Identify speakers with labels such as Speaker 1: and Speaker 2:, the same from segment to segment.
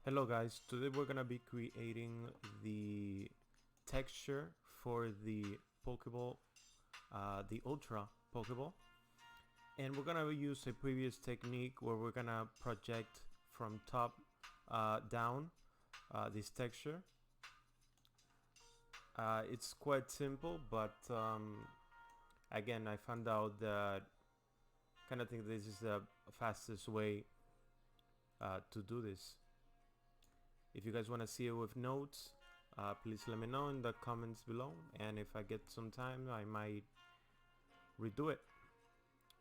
Speaker 1: Hello guys, today we're gonna be creating the texture for the Pokeball, the Ultra Pokeball, and we're gonna use a previous technique where we're gonna project from top down this texture. It's quite simple, but again, I found out that kind of think this is the fastest way to do this. If you guys want to see it with notes, please let me know in the comments below, and if I get some time I might redo it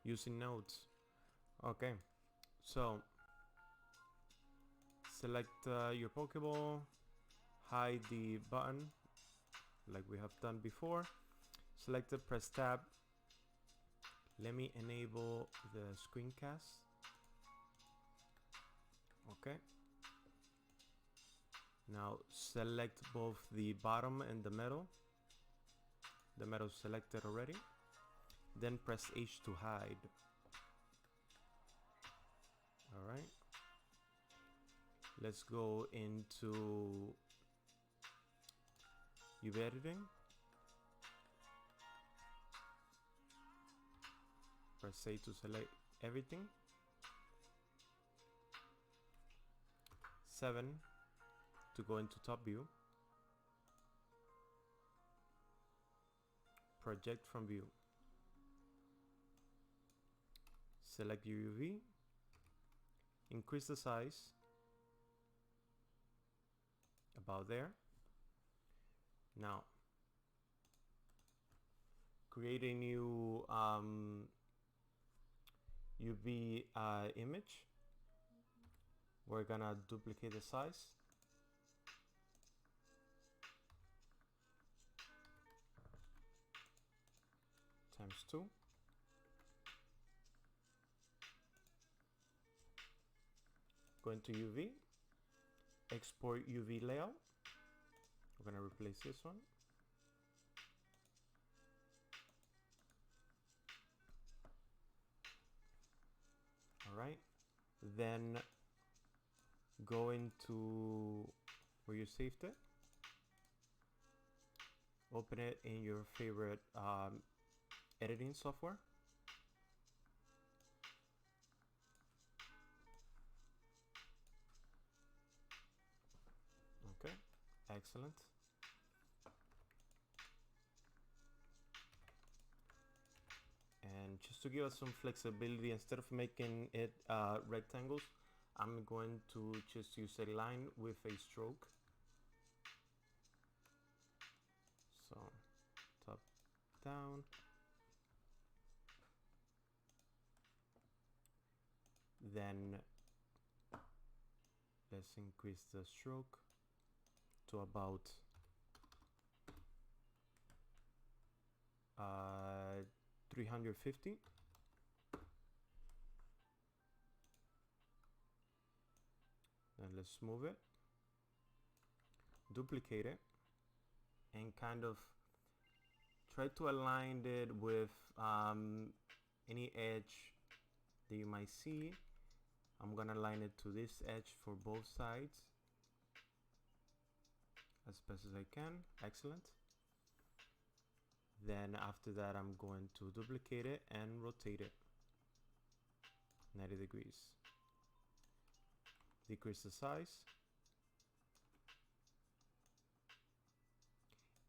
Speaker 1: using notes. Okay, so select your Pokeball, hide the button like we have done before, select it, press tab. Let me enable the screencast. Okay, now select both the bottom and the middle. The middle selected already. Then press H to hide. Alright. Let's go into UV editing. Press A to select everything. 7 to go into top view. Project from view. Select your UV. Increase the size. About there. Now, create a new UV image. We're gonna duplicate the size. Times 2. Go into UV. Export UV layout. We're gonna replace this one. Alright. Then go into where you saved it. Open it in your favorite editing software. Okay, excellent. And just to give us some flexibility, instead of making it rectangles, I'm going to just use a line with a stroke. So top down. Then let's increase the stroke to about 350. Then let's move it, duplicate it, and kind of try to align it with any edge that you might see. I'm gonna align it to this edge for both sides as best as I can. Excellent. Then after that, I'm going to duplicate it and rotate it 90 degrees. Decrease the size.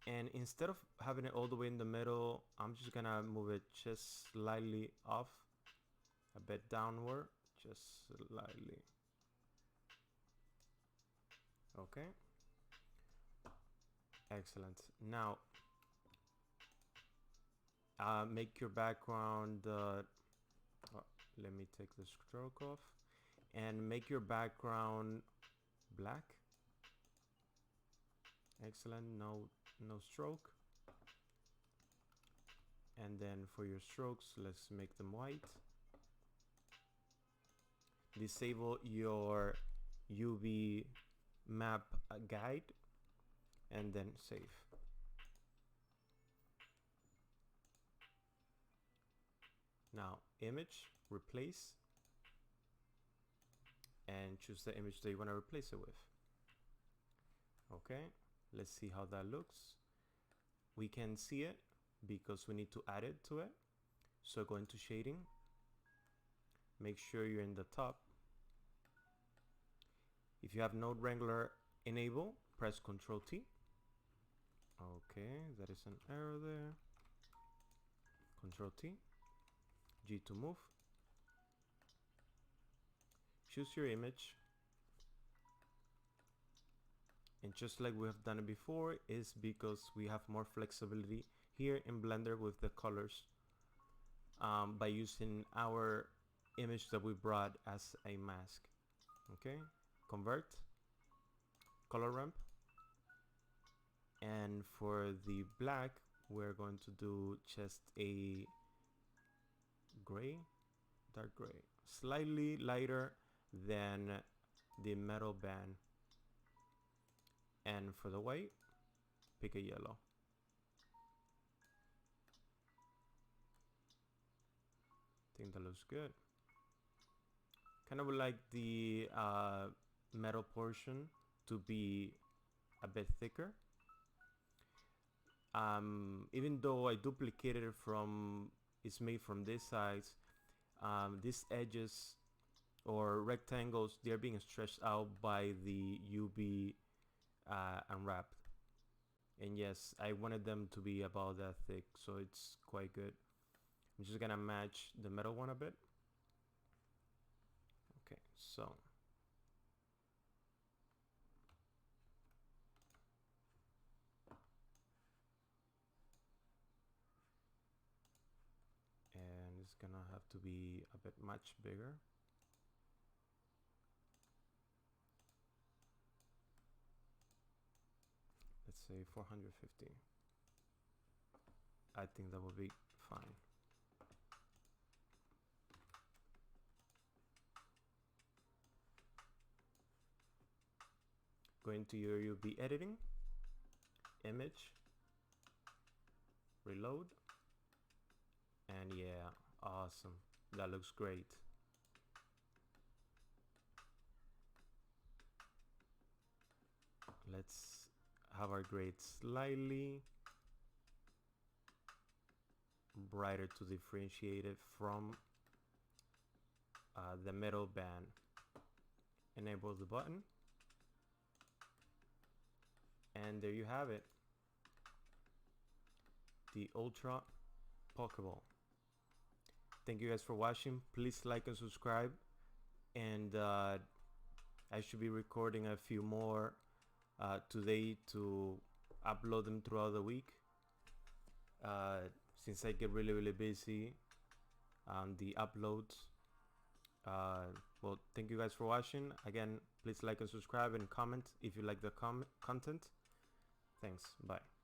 Speaker 1: And instead of having it all the way in the middle, I'm just gonna move it just slightly off, a bit downward, just slightly. Okay. Excellent. Now, make your background, let me take the stroke off, and make your background black. Excellent. No stroke. And then for your strokes, let's make them white. Disable your UV map guide and then save. Now image, replace, and choose the image that you want to replace it with. Okay, let's see how that looks. We can see it because we need to add it to it. So go into shading, make sure you're in the top. If you have Node Wrangler enabled, press Ctrl T. Okay, that is an error there. Ctrl T, G to move. Choose your image. And just like we have done it before, is because we have more flexibility here in Blender with the colors by using our image that we brought as a mask. Okay, convert, color ramp, and for the black we're going to do just a gray, dark gray, slightly lighter than the metal band. And for the white, pick a yellow. I think that looks good. Kind of like the metal portion to be a bit thicker. Even though I duplicated it from, it's made from this size, these edges or rectangles, they're being stretched out by the UV unwrapped. And yes, I wanted them to be about that thick, so it's quite good. I'm just gonna match the metal one a bit. Okay, so and it's gonna have to be a bit much bigger. Let's say 450. I think that will be fine. Go into your UV editing, image, reload, and yeah, awesome. That looks great. Let's have our grade slightly brighter to differentiate it from the metal band. Enable the button, and there you have it, the Ultra Pokeball. Thank you guys for watching. Please like and subscribe, and I should be recording a few more today to upload them throughout the week, since I get really busy on the uploads. Well, thank you guys for watching. Again, please like and subscribe and comment if you like the content. Thanks. Bye.